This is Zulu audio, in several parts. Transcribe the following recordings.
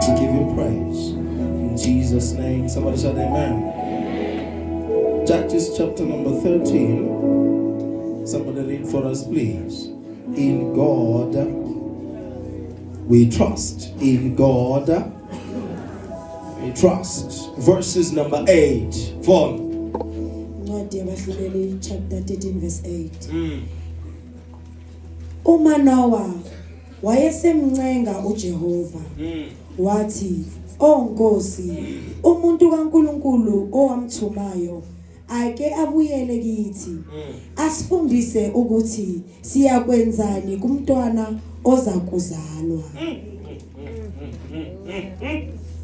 We give you praise. In Jesus' name, somebody shout amen. Judges chapter number 13. Somebody read for us, please. In God we trust. In God we trust. Verses number 8. Von. Chapter 13 verse 8. uManowa wayesemncenga uJehova wathi, "O Nkosi, umuntu kaNkulunkulu owamthumayo ake abuyele kithi asifundise ukuthi siyakwenzani kumntwana ozakuzalwa."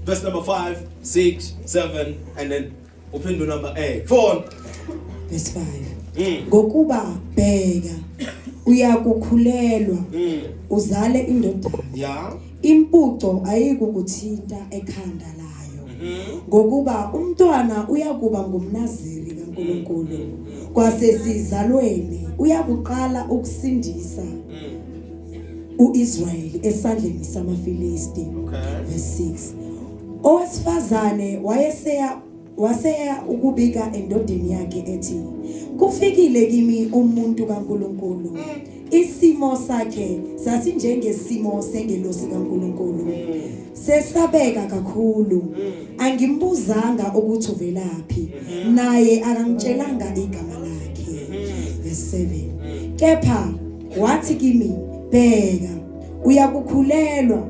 Verse number 5, 6, 7 and then uphinda number 8. 4. Verse 5. Ngokuba bheka uyakukhulelwa uzale indodana. Yeah. Impuco ayikukuthinta ekhanda layo. Ngokuba umntwana uyakuba ngumNaziri kaNkulunkulu. Kwasesizalweni uyakuqala ukusindisa uIsrayeli esandleni samaFilisti. Verse 6. Owesifazane waseya ukubika endodeni yakhe ethi, "Kufikile kimi umuntu kaNkulunkulu. Isimo sakhe sasinjengesimo sengelosi kaNkulunkulu. Sesabeka kakhulu. Angimbuzanga ukuthi uvelaphi, naye akangitshelanga igama lakhe." Verse 7. Kepha wathi kimi, "Bheka, uyakukhulelwa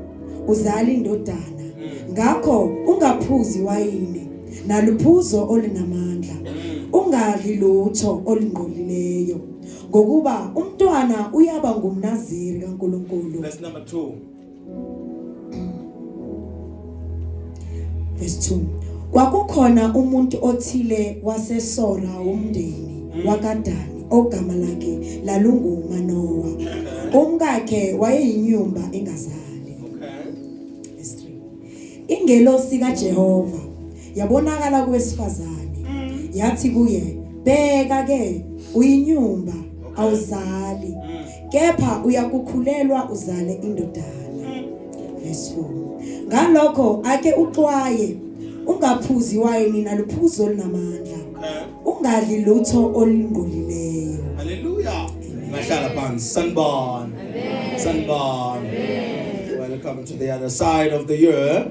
uzala indodana. Ngakho ungaphuzi wayini naluphuzo olunamandla. Ungadli lutho olungqolileyo, ngokuba umntwana uyaba ngumNaziri kaNkulunkulu." Verse number 2. Verse 2. Kwakukhona umuntu othile waseSora womndeni wakaDani ogama lakhe lalunguManowa. Umkakhe wayeyinyumba engazali. Verse 3. Ingelosi kaJehova yabonakala kuwesifazane yathi kuye, "Bheka ke uyinyumba awuzali, kepha uyakukhulelwa uzale indodana." Verse 4. Ngalokho ake uxwaye, ungaphuzi wayini naluphuzo olunamandla. Ungadli lutho olungqolileyo. Hallelujah. Mashallah phansi. Sanborn. Sanborn. Welcome to the other side of the year.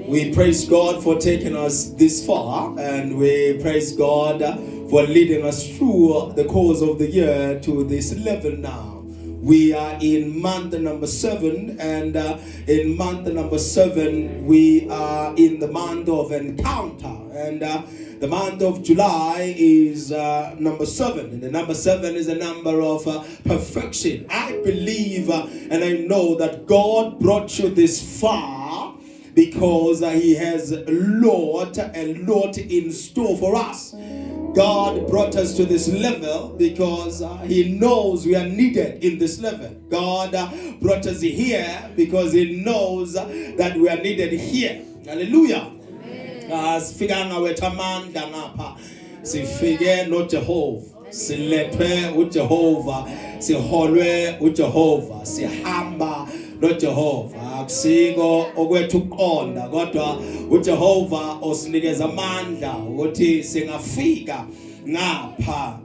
We praise God for taking us this far, and we praise God for leading us through the course of the year to this level now. We are in month number 7, and in month number 7, we are in the month of encounter, and the month of July is number 7, and the number 7 is a number of perfection. I believe and I know that God brought you this far because He has a lot in store for us. God brought us to this level because He knows we are needed in this level. God brought us here because He knows that we are needed here. Hallelujah. Sifika ngawethu amandla ngapha. Sifike noJehova. Silethwe uJehova. Siholwe uJehova. Sihamba noJehova. Akusiko okwethu uqonda, kodwa uJehova osinikeza amandla ukuthi singafika ngapha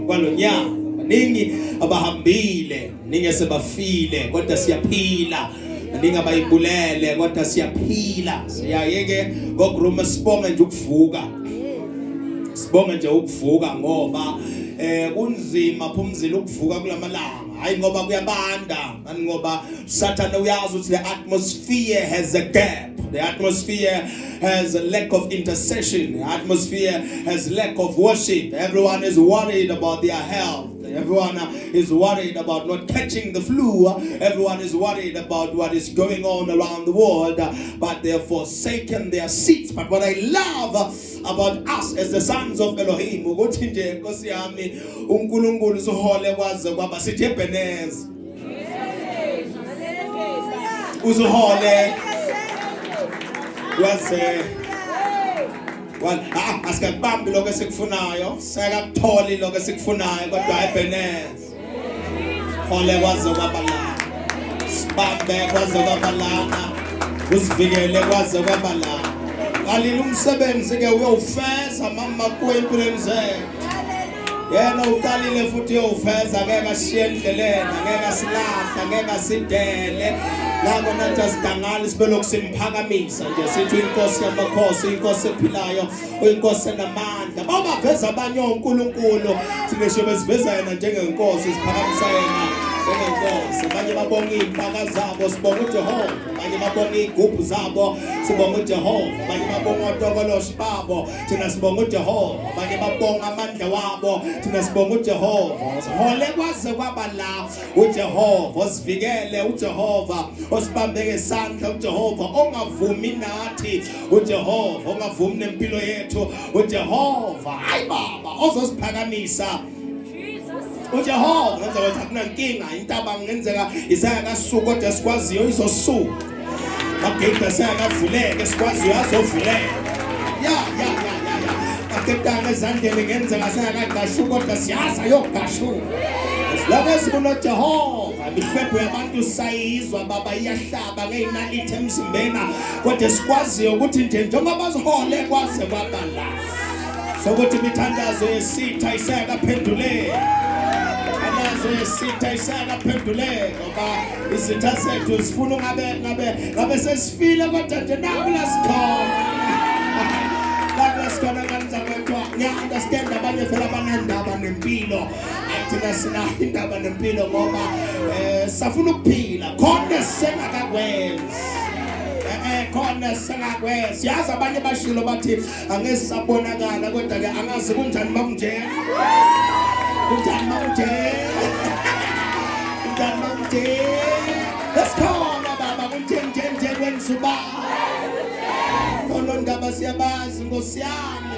kwalonyaka. Baningi abahambile, ningi sebafile, kodwa siyaphila. Baningi abayibulele, kodwa siyaphila. Siyayeke ngokurume sibonge nje ukuvuka. Sibonge nje ukuvuka ngoba kunzima phumzile ukuvuka kulamalanga. Hayi ngoba kuyabanda, ani ngoba Satan uyazi ukuthi the atmosphere has a gap. The atmosphere has a lack of intercession. The atmosphere has lack of worship. Everyone is worried about their health. Everyone is worried about not catching the flu. Everyone is worried about what is going on around the world, but they have forsaken their seats. But what I love about us as the sons of Elohim, ukuthi nje Nkosi yami uNkulunkulu uzohole kwaze kwaba sithi Ebeneza. Uzohole kwaze asikabambi lokho esikufunayo, sakakutholi lokho esikufunayo, kodwa Ebeneza. Hole kwaze kwaba la. Sibambe kwaze kwaba lana. usivikele kwaze kwaba la kalile umsebenzi ke uyowufeza mama kwempilweni zethu yena uqalile futhi uyowufeza ngeke ashiye endleleni ngeke asilahla ngeke asidele labo nathi asidangala sibe lokusimphakamisa nje sithi inkosi yamakhosi inkosi ephilayo uyinkosi enamandla bawuveza abanye onkulunkulu thina sibe siveza yena njengenkosi siphakamisa yena njengenkosi abanye babonga impaka zabo sibonga uJehova abanye babonga igubhu zabo sibonga uJehova abanye babonga otokoloshi babo thina sibonga uJehova abanye babonga amandla wabo thina sibonga uJehova hole kwaze kwaba la uJehova osivikele uJehova osibambe ngesandla uJehova ongavumi nathi uJehova ongavumi nempilo yethu uJehova hayi baba ozosiphakamisa uJehova ngenza ukuthi akunankinga intaba ngenzeka isayakasuka kodwa sikwaziyo izosuka magedi asayakavuleke sikwaziyo azovuleka ya aketanga ezandleni ngenzeka asayakagashuka kodwa siyaza yogashuka silapho esibona uJehova imihwebho yabantu sayizwa baba iyahlaba ngeinalithi emzimbeni kodwa sikwaziyo ukuthi njengoba zihole kwaze kwaba la sokuthi imithandazo yesitha isayakaphenduleka sitha isakaphenduleka ngoba izitha zethu sifuna ngabe sesifile kodwa nje nakula sikhona kanza kwethu ngiya-understand abanye phela banandaba nempilo thina sinayo indaba nempilo ngoba safuna ukuphila khona sengakakwenzi khona sengakwenzi yazi abanye bashilo bathi angesabonakala kodwa ke angazi kunjani bamnje kunjani bamnje let's call baba kunjenje kwenzuba onondaba siyabazi ngosiyami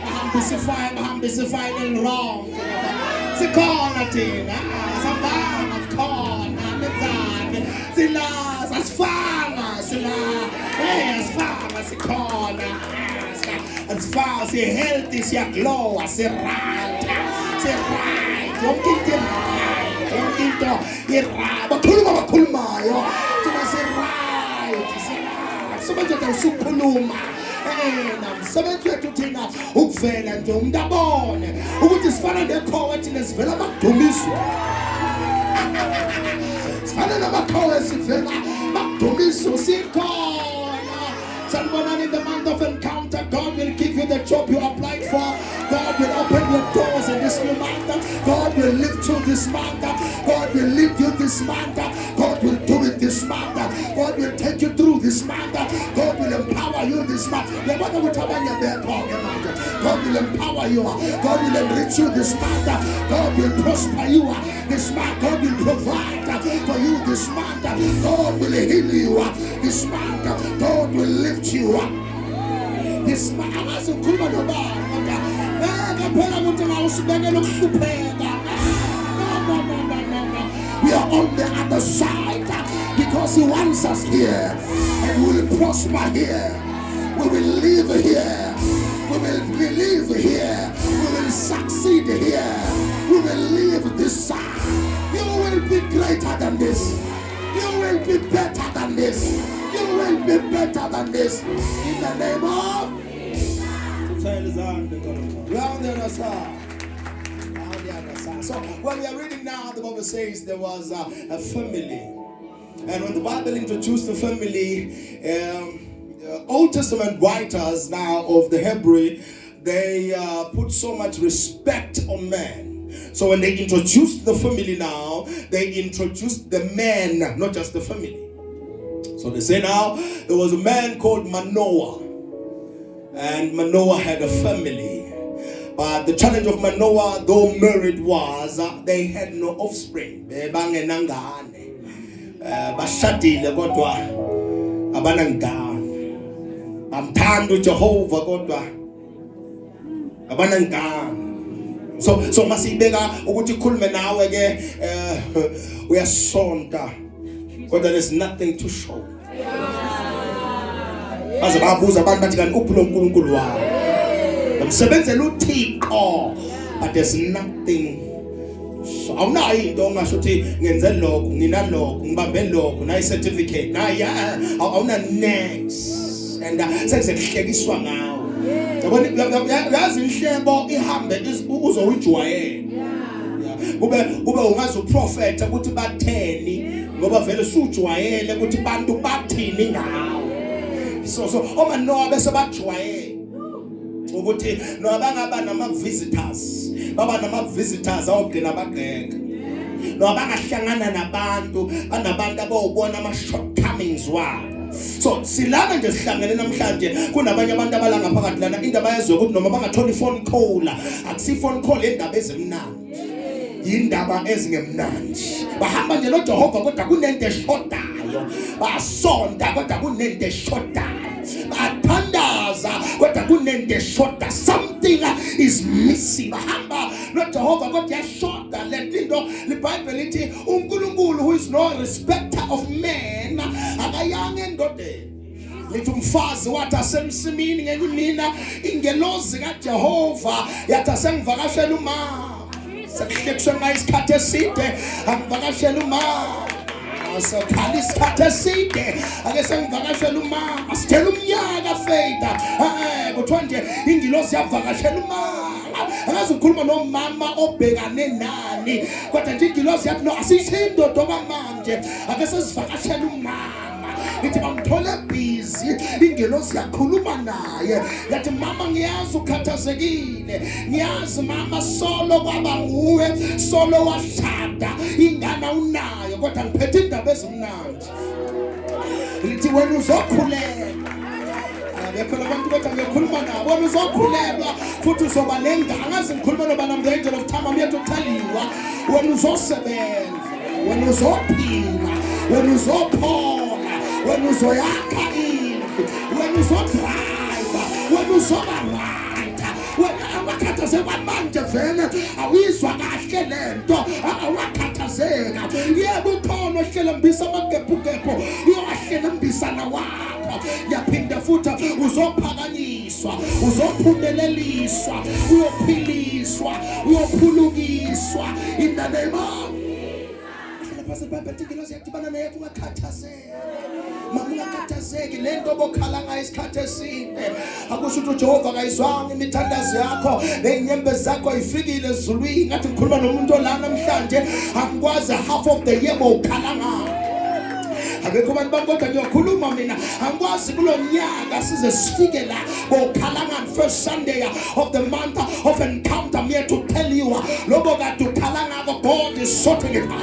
bahambisa final wrong sikhona thina sabanga sikhona menzane silaza asifanga sikhona asifanga si healthy siyaglow sirata yonke into bakhulumayo thina sisebenza nje usukhuluma namsebenzi wethu thina ukuvela nje umuntu abone ukuthi sifana nekhowe thina sivela bakudumiswa sifana namakhowe sivela bakudumiswa sikhona sanibonani in the month of encounter God will give you the job you applied for God will open your doors in this new month God will lift you this month God will lead you this month God will do it this month God will take you through this month God will empower you this month God will empower you God will enrich you this month God will prosper you this month God will provide for you this month God will heal you this month God will lift you up this month we are on the other side because he wants us here and we will prosper here we will live here we will believe here we will succeed here we will live this side you will be greater than this you will be better than this you will be better than this in the name of round the other side. So when we are reading now, the Bible says there was a family, and when the Bible introduced the family, Old Testament writers now of the Hebrew, they put so much respect on man. So when they introduced the family now, they introduced the man, not just the family. So they say now there was a man called Manoah, and Manoah had a family. But the challenge of Manoah, though married, was they had no offspring. Bashadile kodwa abanangane. Bamthanda uJehova kodwa abanangane. So masibeka ukuthi ikhulume nawe ke uyasonta kodwa there's nothing to show. Baze babuza abantu bathi kanti uphi lo nkulunkulu wawo. But there's nothing So awunayo into ongasho ukuthi ngenze lokho nginalokho ngibambe lokho nayi certificate nayi awuna next and sekuhlekiswa ngawo yabona yazi inhlebo ihambe uzowujwayela kube ungazi uprofeta ukuthi batheni ngoba vele sujwayele ukuthi bantu bathini ngawo so oma no bese bajwayele ukuthi no bangaba nama visitors baba nama visitors awugcina bageka no abangahlangana nabantu banabantu abawubona ama shortcomings wabo so silana nje sihlangene namhlanje kunabanye abantu abalanga phakathi lana indaba yazwe ukuthi noma bangathola iphone call akusi phone call endaba ezimnandi indaba ezingemnandi bahamba nje noJehova kodwa kunento eshodayo basonda kodwa kunento eshodayo bathandaza kodwa kunento eshoda something is missing bahamba noJehova kodwa yashoda lento iBhayibheli lithi uNkulunkulu who is no respecter of men akayange endodeni lithi umfazi wathi asemsimini ngekunina ingelozi kaJehova yathi asengivakashela umama sekuhlekiswe ngayo isikhathi eside angivakashela umama sekhala isikhathi eside ake sengivakashela umama sithela umnyaka feyida kuthiwa nje ingilosi yavakashela umama akazi ukukhuluma nomama obhekane nani kodwa nje ingilosi yathi no asiyindoda okwamanje ake sesivakashela umama lithi bamthole busy ingelosi yakhuluma naye yathi mama ngiyazi ukhathazekile ngiyazi mama solo kwaba nguwe solo washada ingane unayo kodwa ngiphethe indaba ezimnandi lithi wena uzokhulela bekhona abantu kodwa ngikhuluma nabo wena uzokhulelwa futhi uzoba nengane angazi ngikhuluma nobana the angel of time amyethu uthaliwa wena uzosebenza wena uzophila wena uzophola wena uzoyakha indlu wena uzodrayiva wena uzoba right wena awakhathazeka manje vele awizwa kahle lento awakhathazeka yebo ukhona ohlelembisa amagebhugebhu uyohlelembisana wakho yaphinda futhi uzophakanyiswa uzophumeleliswa uyophiliswa uyophulukiswa in the name of Pastor Bible tikilosi yakubana naye ungakhathazeki mama ungakhathazeki lento bokhala ngayo isikhathi eside akusho ukuthi uJehova kayizwanga imithandazo yakho nenyembe zakho ifikile ezulwini ngathi ngikhuluma nomuntu olana namhlanje angikwazi half of the year bokhala ngayo akekho abantu bakodwa ngiyokhuluma mina angikwazi kulonyaka size sifike la bokhala ngani first Sunday of the month of encounter I'm here to tell you lobo kade ukhala ngako God is sorting it out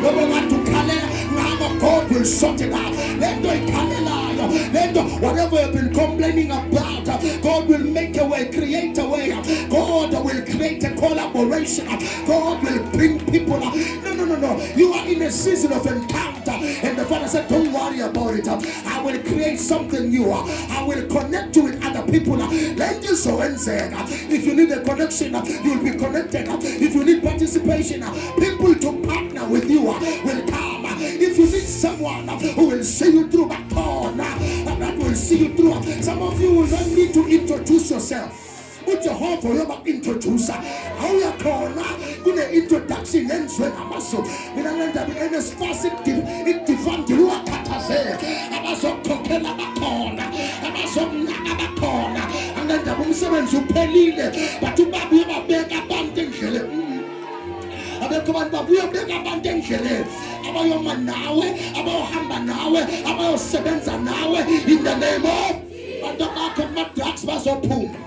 lobo kade ukhala ngako God will sort it out lento ikhalelayo lento whatever you've been complaining about God will make a way create a way God will create a collaboration God will bring people no you are in a season of encounter and the Father said don't worry about it I will create something new I will connect you with other people let you so if you need a connection you will be connected if you need participation people to partner with you will come if you need someone who will see you through that will see you through some of you will not need to introduce yourself uJehova uyoba introducer awuyakhona kune introduction yenziwe ngamaso mina ngendaba enesfasi idivine uwakhathazeka abazokhokhela bakhona abazomnaka bakhona angendaba umsebenzi uphelile bathi ubaba uyababeka abantu endleleni abekho abantu babuye beka abantu endleleni abayoma nawe abayohamba nawe abayosebenza nawe in the name of abantu bakho ama-drugs bazophuma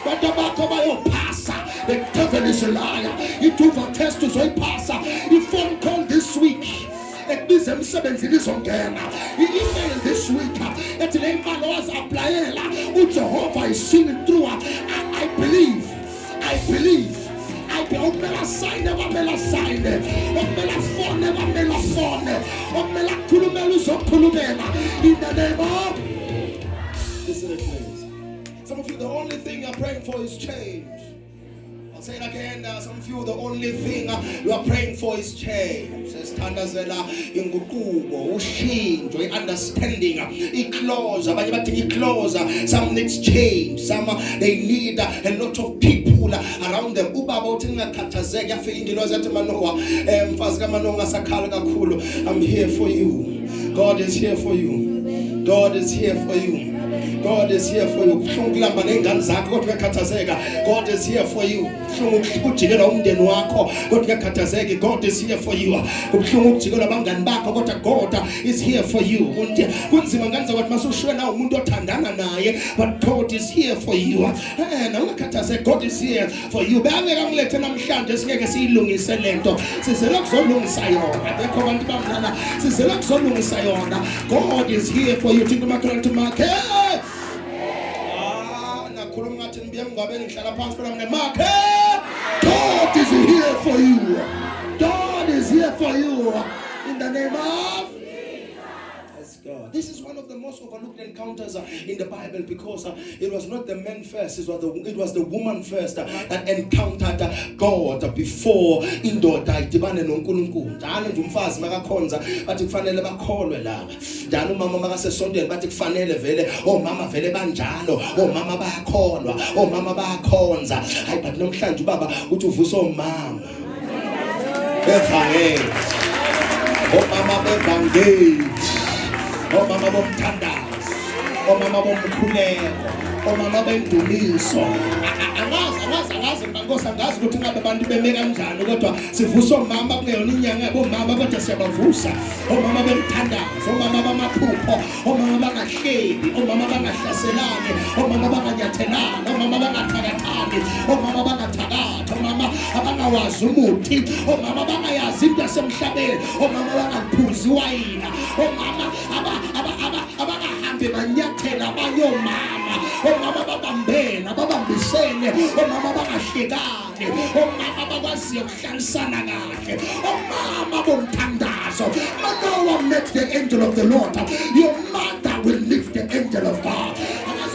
abantu bakho bayopasa the devil is a liar ithuva test uzoyipasa i-phone call this week ekubize emsebenzini izongena i-email this week ethi le imali owazi-aplayela uJehova is seeing through I believe okumela sayine kwamela sayine okumela fone kwamela fone okumela khulumela uzokhulumela in the name of listen to this. Some of you the only thing you're praying for is change. I'll say it again, some of you the only thing you are praying for is change. Sesithandazela inguquko ushintsho i-understanding i-close abanye bathi i-close some needs change some they need a lot of people ukuthula around them. Ubaba uthi ngakhathazeki yafika ingilosi yathi Manoa mfazi kaManoa ngasakhala kakhulu. I'm here for you. God is here for you. God is here for you. God is here for you. Ukulamba nezingane zakho kodwa uyakhathazeka. God is here for you. Ukujikela umndeni wakho kodwa uyakhathazeka. God is here for you. Ukujikela abangani bakho kodwa God is here for you. Kunzima nganza wathi masushwe na umuntu othandana naye, but God is here for you. Na ungakhathazeka, God is here for you. Bengeke ngilethe namhlanje singeke siyilungise lento. Sizela kuzolungisa yona. Bekho abantu bamhlala sizela kuzolungisa yona. God is here for you. Think about it, Mark. God is here for you. God is here for you. In the name of God. This is one of the most overlooked encounters in the Bible because it was not the man first, it was the woman first that encountered God before indoda idibane noNkulunkulu. Njalo nje umfazi makakhonza bathi kufanele bakholwe laba. Njalo umama makasesondweni bathi kufanele vele omama vele banjalo, omama bayakholwa, omama bayakhonza. Hayi but namhlanje ubaba uthi uvusa omama. Bevangeli. Omama bevangeli. Omama bomthandazo, omama bomkhuleko, omama bendumiso. Angazi bankosi angazi ukuthi ngabe abantu beme kanjani kodwa sivusa omama kungeyona inyanga bomama kodwa siyabavusa. Omama bemthandazo, omama bamaphupho, omama bangahleli, omama bangahlaselani, omama banganyathelani, omama bangathakathani, omama bangathakatha, omama abangawazi umuthi, omama bangayazi into yasemhlabeni, omama bangaphuzi iwayini, omama abahambe banyathela abanye omama, omama babambene, babambisene, omama bangahlekani, omama bakwaziyo ukuhlalisana kahle, omama bomthandazo. Manoa met the angel of the Lord. Your mother will meet the angel of God.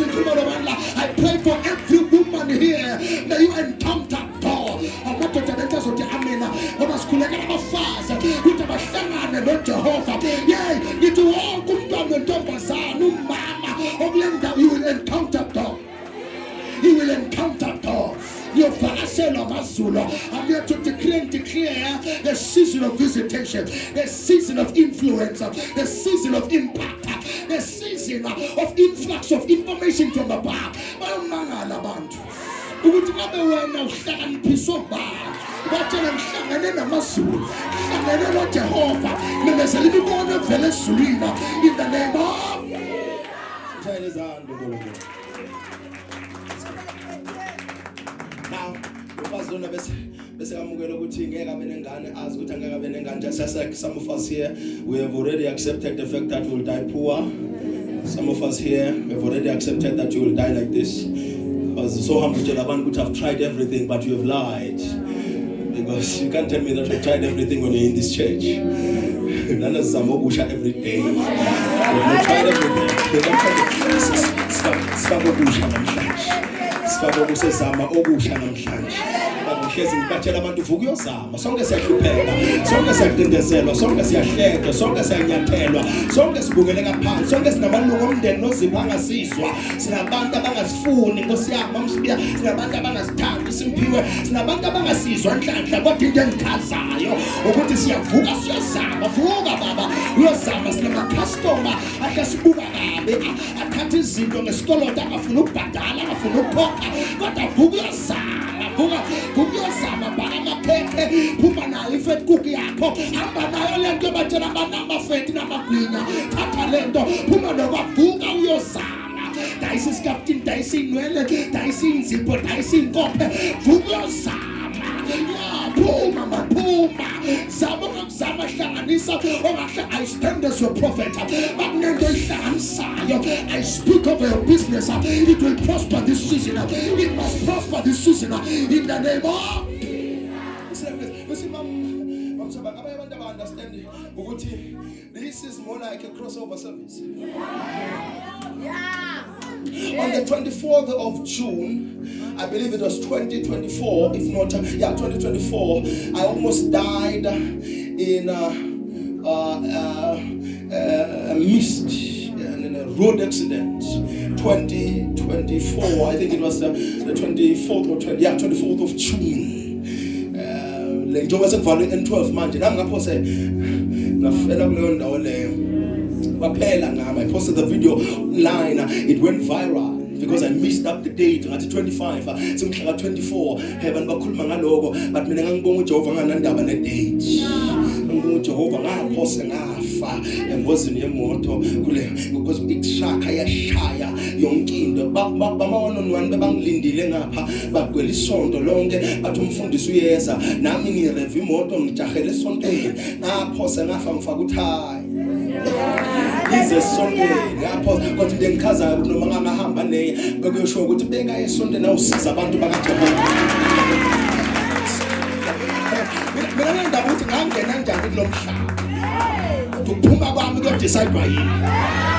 I pray for every woman here. May you encounter God. You will encounter God. You will encounter God. I'm here to declare and declare the season of visitation, the season of influence, the season of impact, the season of influx of information from above. Ukuthi ngabe wena uhlakaniphisa obani batshela mhlangane namazulu mhlangane noJehova memezela imibono evela ezulwini in the name of now ubazona bese amukela ukuthi ngeke abe nengane azi ukuthi angeke abe nengane. Just like some of us here, we have already accepted the fact that we will die poor. Some of us here have already accepted that you will die like this. So humble to Laban, have tried everything, but you have lied. Because you can't tell me that you've tried everything when you're in this church. None of Zamobusha every day. You have tried everything. Uhlezi ngibatshela abantu vuka uyozama, sonke siyahlupheka, sonke siyacindezelwa, sonke siyahleka, sonke siyanyathelwa, sonke sibukeleka phansi, sonke sinamalungu omndeni nozipho angasizwa, sinabantu abangasifuni Nkosi yami mamsibiya, sinabantu abangasithandi simphiwe, sinabantu abangasizwa nhlanhla. Kodwa into engikhazayo ukuthi siyavuka siyozama, vuka baba uyozama. Sinama-customer ahlasibuka kabi, athatha izinto ngesikoloto angafuna ukubhadala, angafuna ukukhokha, kodwa vuka uyozama. Ukuyozama bhala amaphephe, phuma nayo ifet cook yakho, hamba nayo lento batshela abantu amafeti namagwinya, thatha lento phuma nokwavuka uyozama. Dayisa isikaptini, dayisa inwele, dayisa inzipho, dayisa inkophe, vuka uyozama. Phuma zama ukuzama hlanganisa I stand as your prophet. I speak over your business. It will prosper this season. It must prosper this season in the name of this is more like a crossover service. On the 24th of June, I believe it was 2024, if not, 2024, I almost died in a mist and in a road accident. 2024. I think it was the 24th or 24th of June. Le njengoba sekuvalwe N12 manje nami ngaphose ngafela kuleyo ndawo leyo kwaphela ngami. I posted the video online, it went viral because I missed up the date ngathi 25 simhla ka 24 abantu bakhuluma ngaloko but mina ngangibonga uJehova nganandaba ne date. Ngibonga uJehova ngaphose ngafa engozini yemoto kule because ikushaka yashaya yonke into bama-1-on-1 bebangilindile ngapha bagwela isonto lonke bathi umfundisi uyeza nami ngireve imoto ngijahele esontweni ngaphose ngafa ngifaka uthayi ize sontweni ngapho kodwa into engikhazayo ukuthi noma ngangahamba neye bekuyosho ukuthi beka esontweni awusiza abantu bakaJehova. Mina ngiyandaba ukuthi ngangena njani kulo mhlaba ukuphuma kwami kuyodecide yini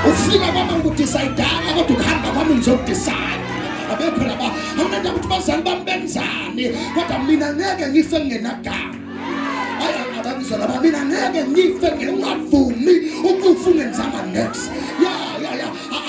ufika kwami ngikudecide-anga kodwa ukuhamba kwami ngizokudecide. Abekho laba awunandaba ukuthi bazali bami benzani kodwa mina ngeke ngife ngingenagama. Abangizwa mina ngeke ngife ngingavumi ukufa ungenzama next.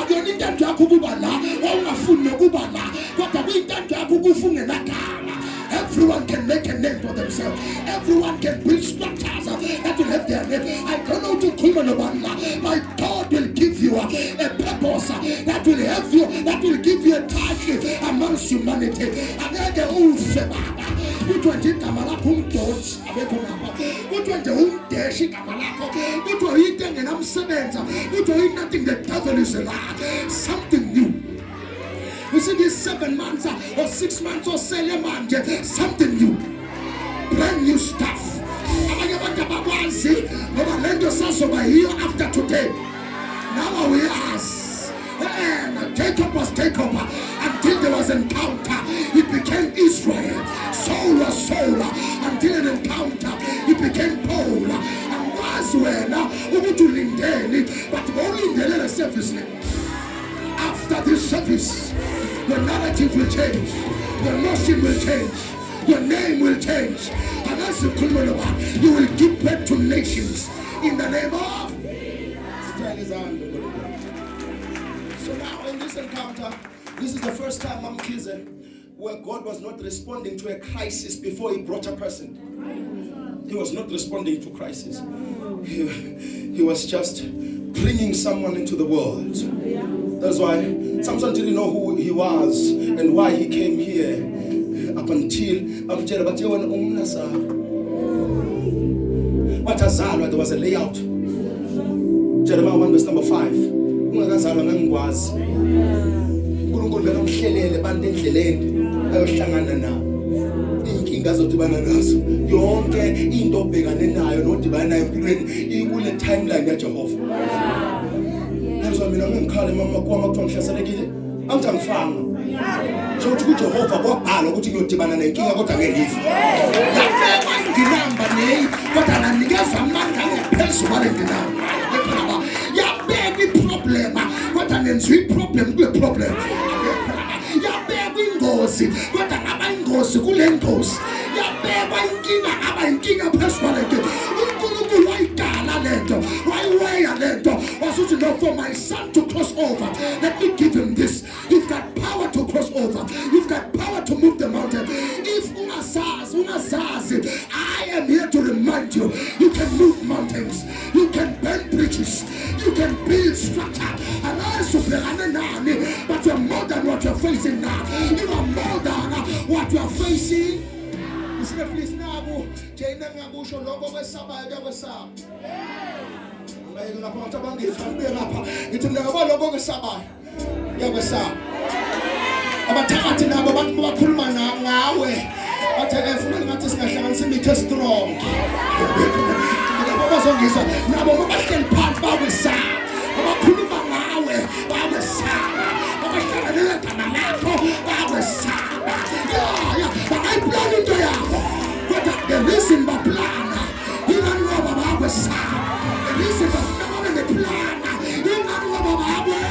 Akuyona intando yakho ukuba la ungafuni nokuba la kodwa kuyintando yakho ukufa ungenagama. Everyone can make a name for themselves. Everyone can build structures that will have their name. I don't know to come on. My God will give you a purpose that will help you, that will give you a touch amongst humanity. Another kuthiwa nje igama lakho umdodsi abekho ngapha kuthiwa nje umdeshi igama lakho kuthiwa yinto engenamsebenza kuthiwa nothing the devil is a lie. Something new. You see these 7 months or 6 months or 7 months, something new, brand new stuff. Abanye abantu abakwazi ngoba lento sazoba here after today. Now we ask, and Jacob was Jacob until there was encounter. He became Israel. Saul was Saul until an encounter. He became Paul. And was when ubutulindeni, but only in the service. After this service, your narrative will change, your notion will change, your name will change, and as you come on, you will give birth to nations in the name of. So now in this encounter, this is the first time Mama Kize, where God was not responding to a crisis before He brought a person. He was not responding to crisis. He was just bringing someone into the world. That's why Samson didn't know who he was and why he came here up until there was a layout. Jeremiah 1 verse number 5. Ungakazalwa ngangikwazi. uNkulunkulu bekamhlelele bantu endleleni ayohlangana nabo. Inkinga zodibana nazo yonke into obhekane nayo nodibana nayo empilweni ikule timeline kaJehova. Mina ngikhala mama kwami kuthiwa ngihlaselekile angithi angifanga nje ukuthi kuJehova kwabhala ukuthi ngiyodibana nenkinga kodwa ngeke ngife yabekwa indinamba neyi kodwa nanikeza amandla ngaphezulu kwale ndinamba yabekwa iproblem kodwa ngenziwa iproblem kule problem yabekwa ingozi kodwa ngaba ingozi kule ngozi yabekwa inkinga ngaba inkinga phezulu kwale nto uNkulunkulu wayidala lento wayiweya lento wasuthi no for my son to cross over let me give him this. You've got power to cross over, you've got power to move the mountain. If unazazi, I am here to remind you, you can move mountains, you can bend bridges, you can build structure, and also but you're more than what you're facing now. You are more than what you're facing. Please now, Jane Ngabusho logo kwesaba yakwesaba. Ngapha abangizwa ngibelapha ngithi ngaba logo kwesaba yakwesaba. Abathakathi nabo abantu bakhuluma ngawe. Bathe efuna ngathi singahlanganisa imithe strong. Ngaba bazongizwa nabo babahleli phansi bakwesaba. Abakhuluma ngawe bakwesaba. Abahlanganela igama lakho bakwesaba. Bangayiplan into yakho. The reason the plan, you don't know about the sound. The reason the plan, you don't know about Jesus.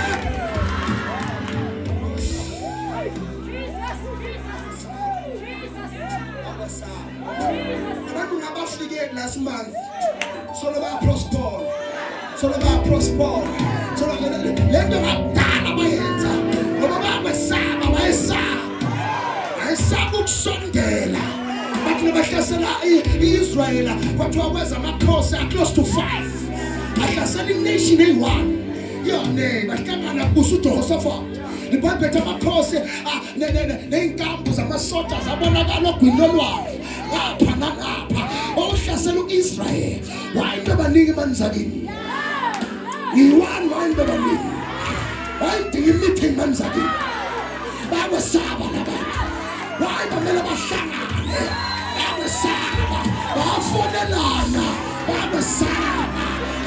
Last month, so about prosper. So let them have done my hands. Israel kwathiwa kweza amakhosi close to 5 ahlasela ination eyi-1 yone bahlangana kubusa uJehoshaphat libhayibheli amakhosi ney'nkambu zamasoja zabonakala ogwini lolwandle ngapha nangapha ohlasela u-Israyeli wayinto abaningi manzakini yi-1 wayinto abaningi wayidinga i-meeting manzakini babesaba labantu wayibamele bahlangane babesaba bafonelana babesaba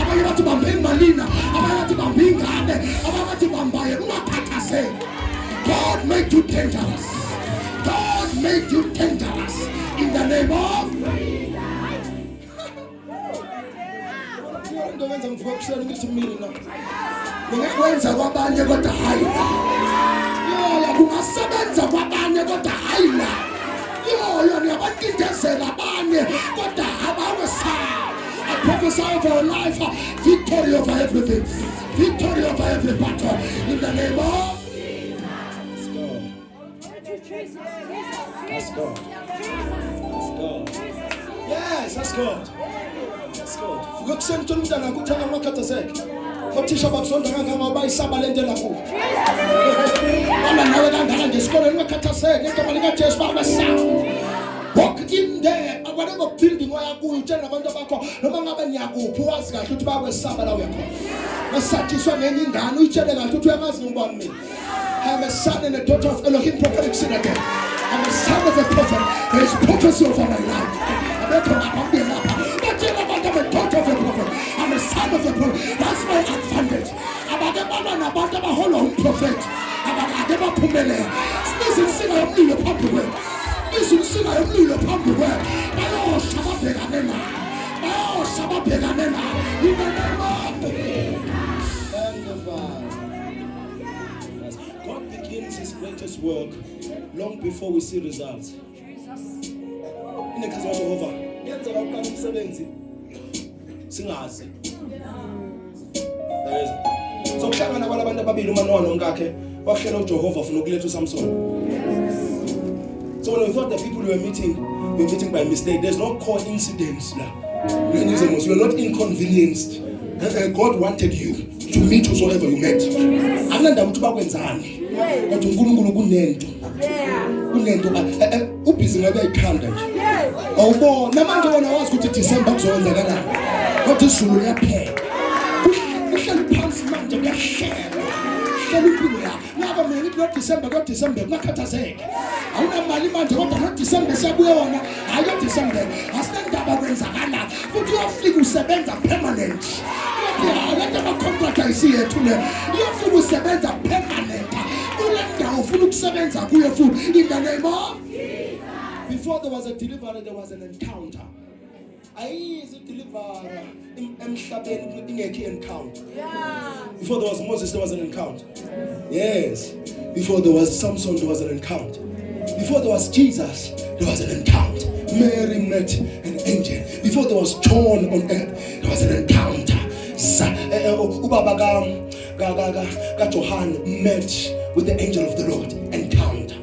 abanye bathi bambe imalina abanye bathi bambe ingane abanye bathi bambaye ungakhathazeki. God made you dangerous. God made you dangerous in the name of into wenza mvuka ukuthi mina ngekwenza kwabanye kodwa hayi la kungasebenza kwabanye kodwa hayi la niyabantindezela abanye kodwa abawesaba. I prophesy over your life, victory over everything, victory over every battle in the name of That's God. Yes, that's God. That's God. Ukukusentula umntana akuthanga amakhathazeki. Othisha bakusonda kangaka bayisaba lento lakho. Wala nawe kangaka nje esikoleni ungakhathazeki igama lika Jesu babesaba. Walk in there, whatever building wayakuyo utshela nabantu bakho noma ngabe niyakuphi wazi kahle ukuthi bakwesaba la uyakhona. Nasathiswa ngenye ingane uyitshele kahle ukuthi uyamazi ngibani mina. I am a son and a daughter of Elohim prophetic synagogue. I'm a son of a prophet. There is prophecy over my life. I'm a daughter of a prophet. I'm a son of a prophet. That's my advantage. I'm a whole prophet. I'm a pumele. Listen, sing I am new public. Listen, sing I am new public. Oh, Shabbat Oh, Shabbat in the name of God begins His greatest work long before we see results. Inekhazi kaJehova yenzeka uqala umsebenzi singazi. So kuhlangana kwalabantu ababili uManoah nomkakhe bakuhlela uJehova ufuna ukuletha uSamson. So when we thought the people we were meeting by mistake. There's no coincidence now. You are not inconvenienced. God wanted you to meet whosoever you met. Ananda ukuthi bakwenzani. Kodwa uNkulunkulu kunento. Kunento ubhizi ngabe ayikhanda nje. Awubona manje wona wazi ukuthi December kuzowenzakalani. Kodwa izulu liyaphela. Kuhlala phansi manje kuyashela. Hlala impilo yakho. Ngaba mina ngithi December kungakhathazeki. Awunamali manje kodwa no December siyabuyona. Hayi December asinandaba kwenzakala. Futhi uyafika usebenza permanent. Abantu abacontract ayisiyethu le. Uyafika usebenza permanent. Ulendawo ufuna ukusebenza kuye futhi in the name of before there was a deliverer there was an encounter. Ayizi deliverer emhlabeni ingekho encounter. Before there was Moses there was an encounter. Yes. Before there was Samson there was an encounter. Before there was Jesus there was an encounter. Mary met an angel. Before there was John on earth there was an encounter. Ubaba ka Johan met with the angel of the Lord. Encounter.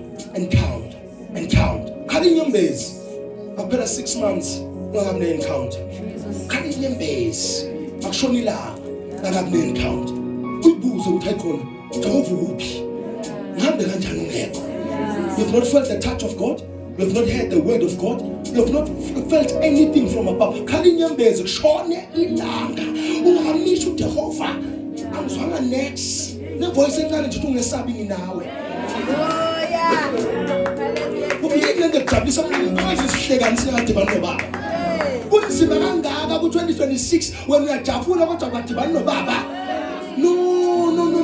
Kalinyembezi aphela 6 months ngakune encounter. Kalinyembezi akushonilanga ngakune encounter. Uyibuze ukuthi ayikhona Jehova uphi? Ngihambe kanjani ungekho? You have not felt the touch of God. You have not heard the word of God. You have not felt anything from above. Kalinyembezi kushone ilanga. Ungamisho uJehova angizwanga next. Ne voice encane nje ungesabi nginawe. Ubiyile ngejabulisa umnqozi sihlekanisa kade bantu baba. Kunzima kangaka ku2026 when uyajabula kodwa kade bantu baba. No,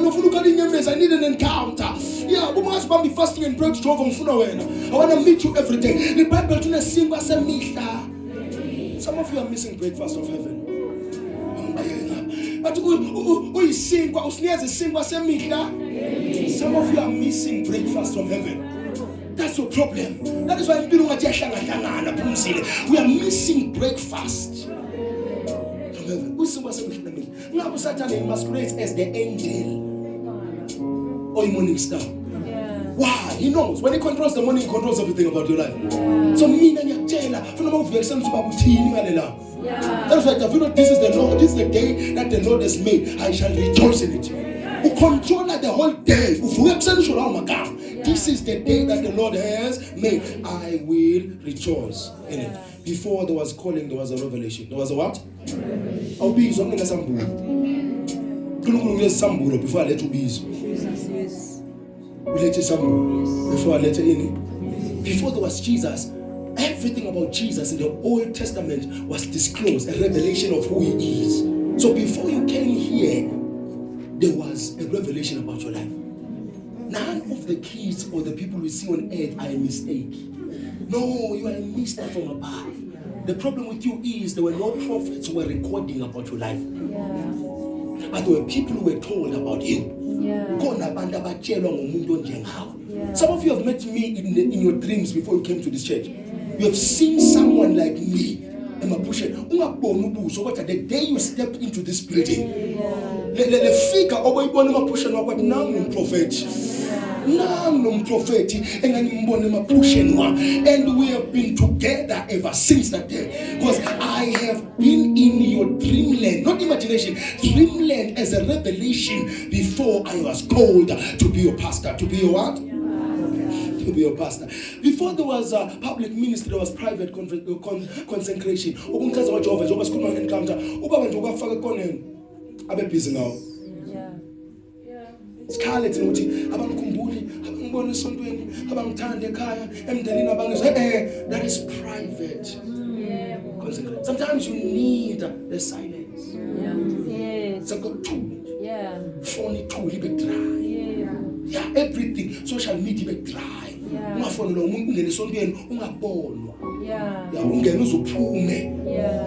ufuna ukalinyembeza. I need an encounter. Yeah, umazi bami fasting and prayer to Jehovah ngifuna wena. I want to meet you every day. The Bible tunesinkwa semihla. Some of you are missing breakfast of heaven. But uyisinkwa usinikeze isinkwa semihla. Some of you are missing breakfast from heaven. That's your problem. That is why impilo ngathi yahlangana phumzile. We are missing breakfast from heaven. Usinkwa semihla mina. Ngabe Satan masquerades as the angel or morning star. Why? He knows. When he controls the money, he controls everything about your life. So mina ngiyakutshela funa mawuvela kuseni uba uthini ngale la. That's why I feel this is the Lord. This is the day that the Lord has made. I shall rejoice in it. Who control the whole day. This is the day that the Lord has made. I will rejoice in it. Before there was calling, there was a revelation. There was a what? Awubizwa mina sambulo. Nkulunkulu ngesambulo before I let ubizwa. Ulethe sambulo before I let in. Before there was Jesus, everything about Jesus in the Old Testament was disclosed, a revelation of who he is. So before you came here, there was a revelation about your life. None of the kids or the people we see on earth are a mistake. No, you are a mistake from above. The problem with you is there were no prophets who were recording about your life. But there were people who were told about you. Some of you have met me in your dreams before you came to this church. You have seen someone like me. The day you step into this building, the figure of a prophet. And we have been together ever since that day. Because I have been in your dreamland, not imagination, dreamland as a revelation before I was called to be your pastor. To be your what? To be your pastor. Before there was public ministry, there was private consecration. Scarlet ukuthi abangikhumbuli abangibona esontweni abangithanda ekhaya emndenini abangizwe that is private. Sometimes you need the silence. It's a good tool. Phone tool be dry. Everything social media be dry. Ungafonela umuntu ungene esontweni ungabonwa. Ungene uzophume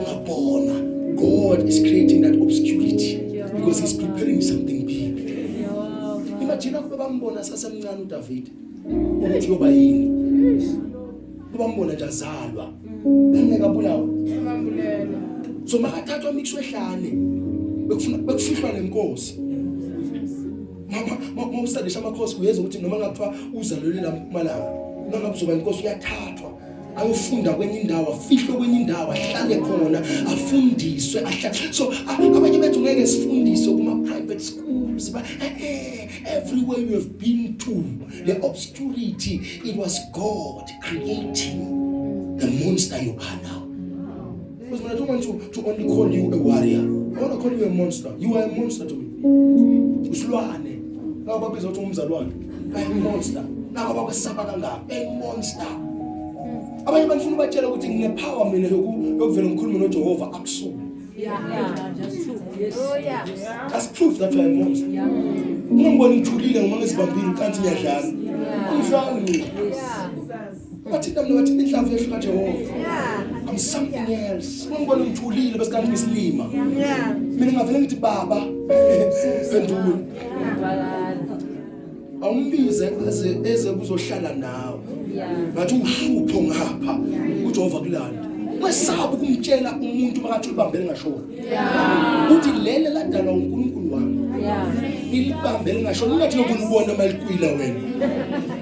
ungabona. God is creating that obscurity because he's preparing something big. Imagine ukuba bambona sasemncane uDavid ukuthi yoba yini ubambona nje azalwa engeka bulawa so makathathwa mixwe ehlane bekufihlwa nenkosi mama usadisha amakhosi uyeza ukuthi noma ngapha uzalwele la malanga noma kuzoba inkosi uyathathwa ayofunda kwenye indawo afihlwe kwenye indawo ahlale khona afundiswe so abanye bethu ngeke sifundiswe kuma private schools but everywhere you have been to the obscurity it was God creating the monster you are now. Because I don't want to only call you a warrior, I want to call you a monster. You are a monster to me. Usilwane na baba bizo umzalwane a monster na baba kwesaba kangaka a monster. Abanye bafuna ubatshela ukuthi ngine power mina yokuvela ngikhuluma noJehova akusuku. That's true. Yes. Oh yeah. That's proof that you are a monster. Ungibona ngithulile ngoma ngizibambile kanti ngiyadlala. Ngidlala. Bathi kambe bathi inhlavu yehluka Jehova. I'm something else. Ungibona ngithulile bese kanti ngisilima. Mina ngavela ngithi baba sendulu. Awumbize eze kuzohlala nawe. Ngathi uhlupho ngapha uJehova kulanda. Wesaba ukumtshela umuntu makathi ubambele ngashona. Uthi lele ladala uNkulunkulu wami. Ilibambele ngashona ungathi ngokubona malikwila wena.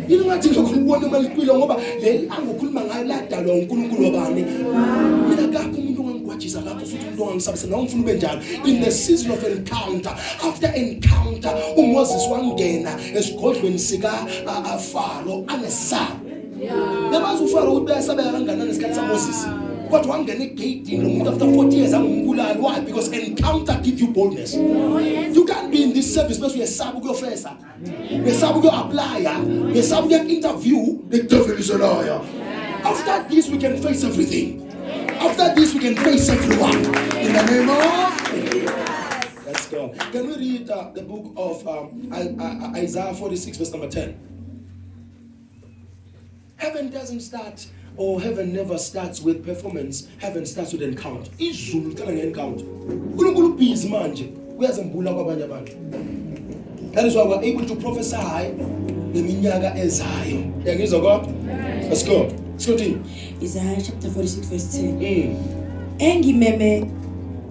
Yini ngathi ngokubona malikwila ngoba leli angokhuluma ngayo ladala uNkulunkulu wabani. Mina kakho umuntu ongangigwajisa kakho futhi umuntu ongangisabisa nawe ngifuna ube njalo. In the season of encounter, after encounter uMoses wangena esigodlweni sika Faro anesaba. Yamazi uFaro ukuthi uyasabeka kangakanani isikhathi saMoses. But one get a gate in after 40 years. Why? Because encounter gives you boldness. You can't be in this service because you're a sabugo professor, you're a sabugo applier, you're a sabugo interview. The devil is a liar. After this, we can face everything. After this, we can face everyone. In the name of. Let's go. Can we read the book of Isaiah 46, verse number 10? Heaven doesn't start. Or heaven never starts with performance. Heaven starts with encounter. Izulu licala nge-encounter. Unkulunkulu busy manje. Uyazembula kwabanye abantu. That is why we're able to prophesy ngeminyaka ezayo. Ngizwa kodwa? Let's go. Let's continue. Isaiah chapter 46 verse 10.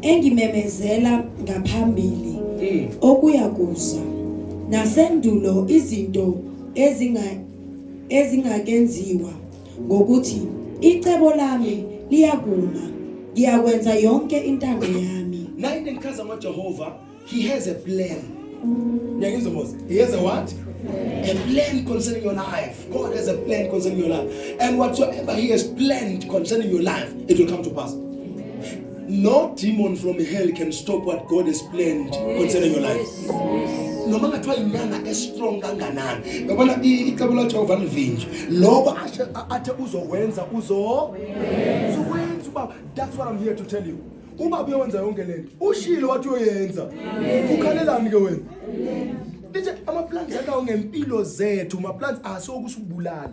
Engimemezela ngaphambili okuya kuza. Nasendulo izinto ezingakenziwa ngokuthi icebo lami liyakuma ngiyakwenza yonke intando yami. Na inenkaza ngoJehova, he has a plan. Ngiyakuzwa Moses. He has a what? A plan concerning your life. God has a plan concerning your life. And whatsoever he has planned concerning your life, it will come to pass. No demon from hell can stop what God has planned concerning your life. Noma ngathiwa inyanga strong kanganani. Yabona icebo laJehova livinjwe. Lokho athe uzokwenza uzokwenza ubaba. That's what I'm here to tell you. Uma uyenza yonke lento, ushilo wathi uyenza. Ukhalelani ke wena? Lithi ama plans akawo ngempilo zethu, ma plans asokusubulala.